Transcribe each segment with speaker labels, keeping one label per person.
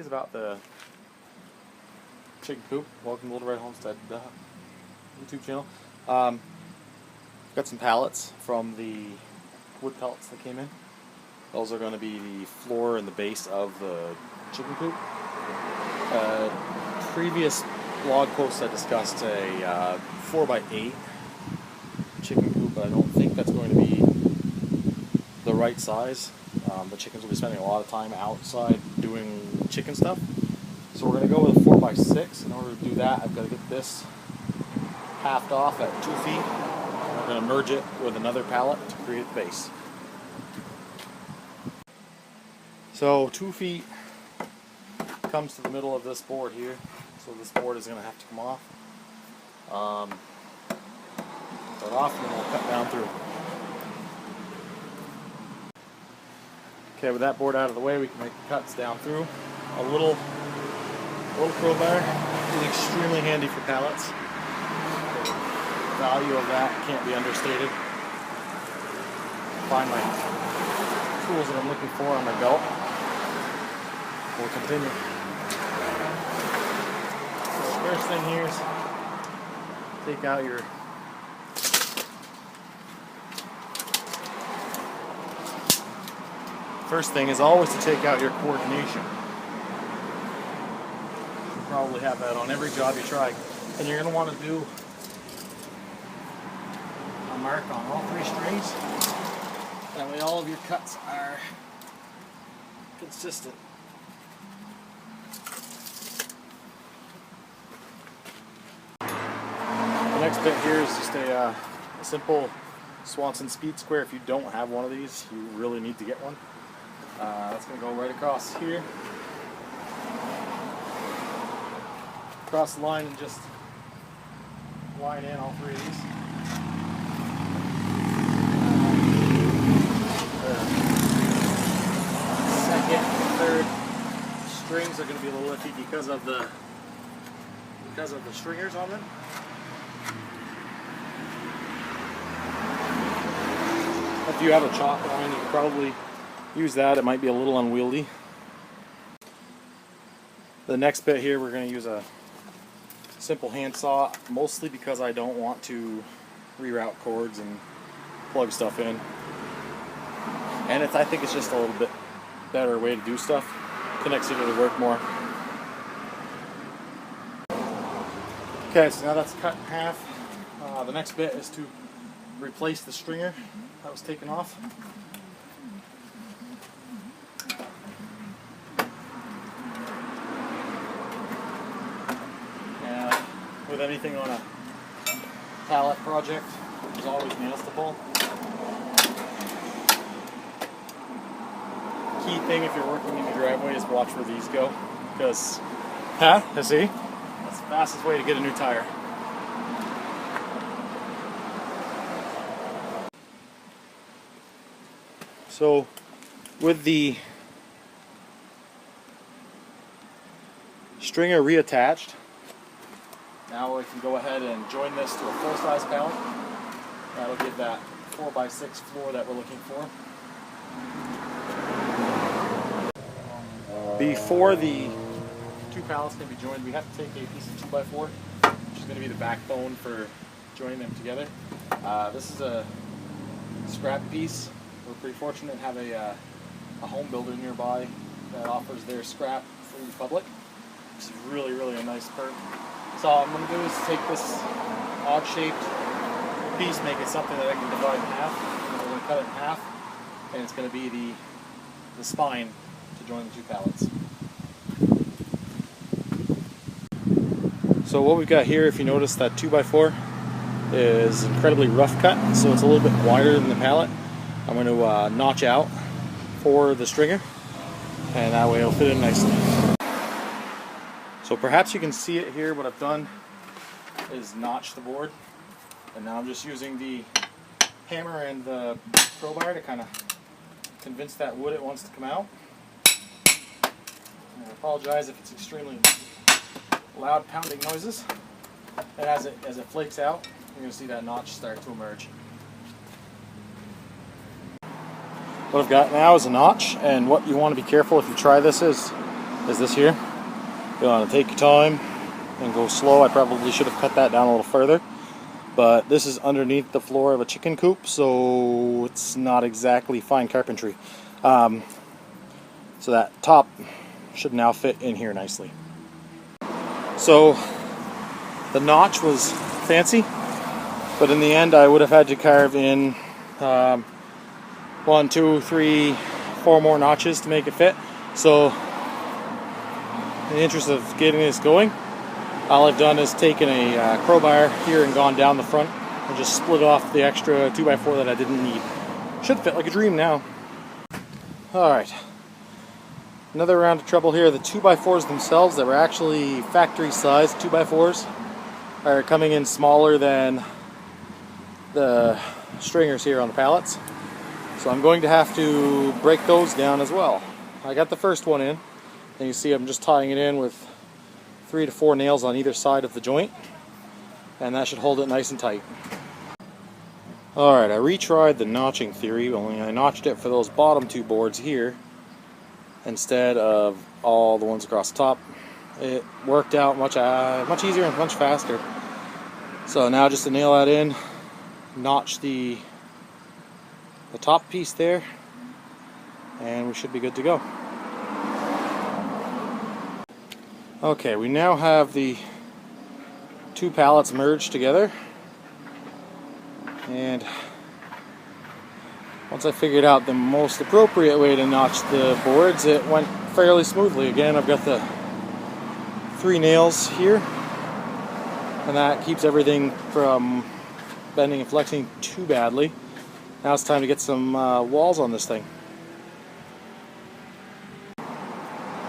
Speaker 1: guys about the chicken coop. Welcome to Little Red Homestead YouTube channel. Got some pallets from the wood pellets that came in. Those are going to be the floor and the base of the chicken coop. Previous blog post I discussed a 4x8 chicken coop, but I don't think that's going to be the right size. The chickens will be spending a lot of time outside doing chicken stuff. So we're going to go with a 4x6. In order to do that, I've got to get this halved off at 2 feet. And we're going to merge it with another pallet to create the base. So 2 feet comes to the middle of this board here. So this board is going to have to come off. Cut off and then we'll cut down through. Okay, with that board out of the way, we can make the cuts down through. A little crowbar is extremely handy for pallets. The value of that can't be understated. Find my tools that I'm looking for on my belt. We'll continue. So the first thing here is take out your First thing is always to take out your coordination. You'll probably have that on every job you try. And you're going to want to do a mark on all 3 strings. That way all of your cuts are consistent. The next bit here is just a simple Swanson speed square. If you don't have one of these, you really need to get one. That's going to go right across here. Across the line and just line in all 3 of these. Second and third strings are going to be a little iffy because of the stringers on them. If you have a chalk line, you can probably use that. It might be a little unwieldy. The next bit here, we're going to use a simple handsaw, mostly because I don't want to reroute cords and plug stuff in. And I think it's just a little bit better way to do stuff. Connects you to the work more. Okay, so now that's cut in half. The next bit is to replace the stringer that was taken off. With anything on a pallet project, there's always nails to pull. Key thing if you're working in the driveway is watch where these go, because, see? That's the fastest way to get a new tire. So, with the stringer reattached, now we can go ahead and join this to a full-size pallet. That'll give that 4x6 floor that we're looking for. Before the 2 pallets can be joined, we have to take a piece of 2x4, which is going to be the backbone for joining them together. This is a scrap piece. We're pretty fortunate to have a home builder nearby that offers their scrap for the public. It's really, really a nice perk. So all I'm going to do is take this odd-shaped piece, make it something that I can divide in half. And we're going to cut it in half, and it's going to be the spine to join the 2 pallets. So what we've got here, if you notice, that 2x4 is incredibly rough cut, so it's a little bit wider than the pallet. I'm going to notch out for the stringer, and that way it'll fit in nicely. So perhaps you can see it here. What I've done is notch the board, and now I'm just using the hammer and the crowbar to kind of convince that wood it wants to come out. And I apologize if it's extremely loud pounding noises. And as it flakes out, you're going to see that notch start to emerge. What I've got now is a notch, and what you want to be careful if you try this is is this here. You want to take your time and go slow. I probably should have cut that down a little further, but this is underneath the floor of a chicken coop, so it's not exactly fine carpentry. So that top should now fit in here nicely. So the notch was fancy, but in the end I would have had to carve in 1, 2, 3, 4 more notches to make it fit. So in the interest of getting this going, all I've done is taken a crowbar here and gone down the front and just split off the extra 2x4 that I didn't need. Should fit like a dream now. Alright, another round of trouble here. The 2x4s themselves that were actually factory sized 2x4s are coming in smaller than the stringers here on the pallets. So I'm going to have to break those down as well. I got the first one in, and you see I'm just tying it in with 3 to 4 nails on either side of the joint, and that should hold it nice and tight. Alright, I retried the notching theory, only I notched it for those bottom 2 boards here instead of all the ones across the top. It worked out much easier and much faster. So now just to nail that in, notch the top piece there, and we should be good to go. Okay, we now have the 2 pallets merged together, and once I figured out the most appropriate way to notch the boards, it went fairly smoothly. Again, I've got the 3 nails here, and that keeps everything from bending and flexing too badly. Now it's time to get some walls on this thing.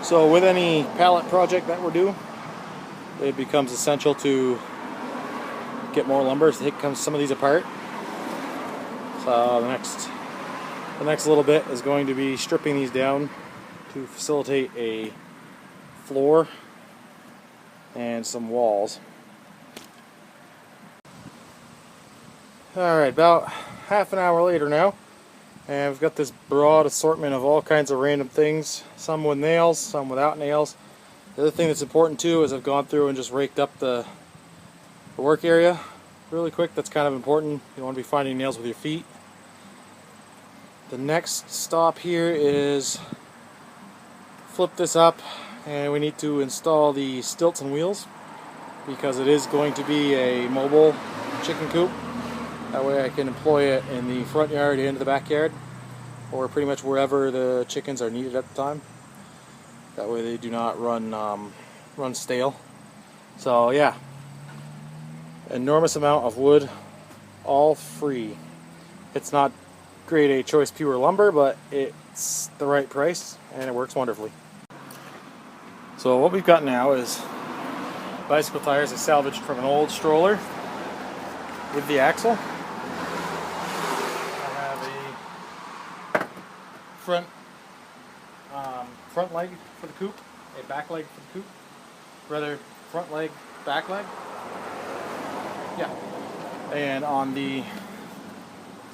Speaker 1: So with any pallet project that we're doing, it becomes essential to get more lumber to take some of these apart. So the next little bit is going to be stripping these down to facilitate a floor and some walls. Alright, about half an hour later now, and we've got this broad assortment of all kinds of random things, some with nails, some without nails. The other thing that's important too is I've gone through and just raked up the work area really quick. That's kind of important. You don't want to be finding nails with your feet. The next stop here is flip this up, and we need to install the stilts and wheels because it is going to be a mobile chicken coop. That way I can employ it in the front yard and the backyard, or pretty much wherever the chickens are needed at the time. That way they do not run stale. So yeah, enormous amount of wood, all free. It's not grade A choice pure lumber, but it's the right price and it works wonderfully. So what we've got now is bicycle tires I salvaged from an old stroller with the axle. Front leg for the coop, a back leg for the coop, rather front leg, back leg. Yeah, and on the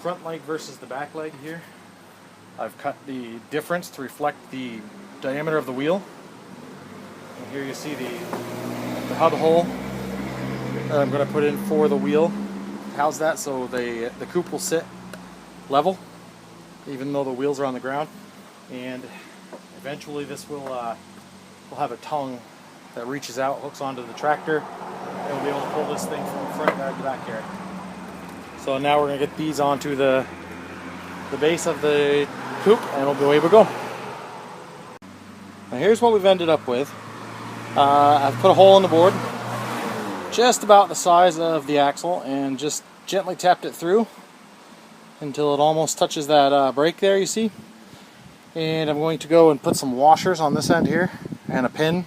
Speaker 1: front leg versus the back leg here, I've cut the difference to reflect the diameter of the wheel. And here you see the hub hole that I'm going to put in for the wheel. How's that? So the coop will sit level even though the wheels are on the ground, and eventually this will have a tongue that reaches out, hooks onto the tractor, and we'll be able to pull this thing from the front yard to the back yard. So now we're going to get these onto the base of the coop, and away we go. Now here's what we've ended up with. I've put a hole in the board just about the size of the axle and just gently tapped it through until it almost touches that brake there, you see. And I'm going to go and put some washers on this end here and a pin.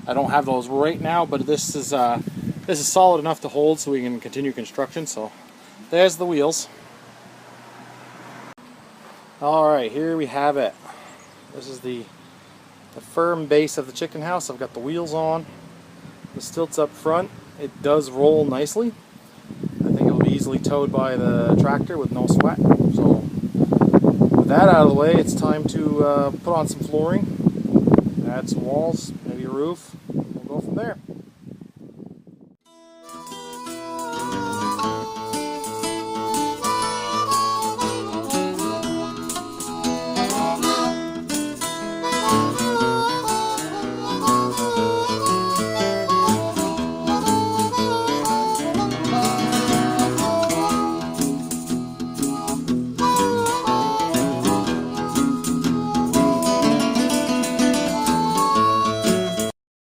Speaker 1: I don't have those right now, but this is solid enough to hold so we can continue construction. So there's the wheels. Alright, here we have it. This is the firm base of the chicken house. I've got the wheels on, the stilts up front. It does roll nicely. I think it'll be easily towed by the tractor with no sweat. So with that out of the way, it's time to put on some flooring
Speaker 2: add some walls, maybe a roof, and we'll go from there.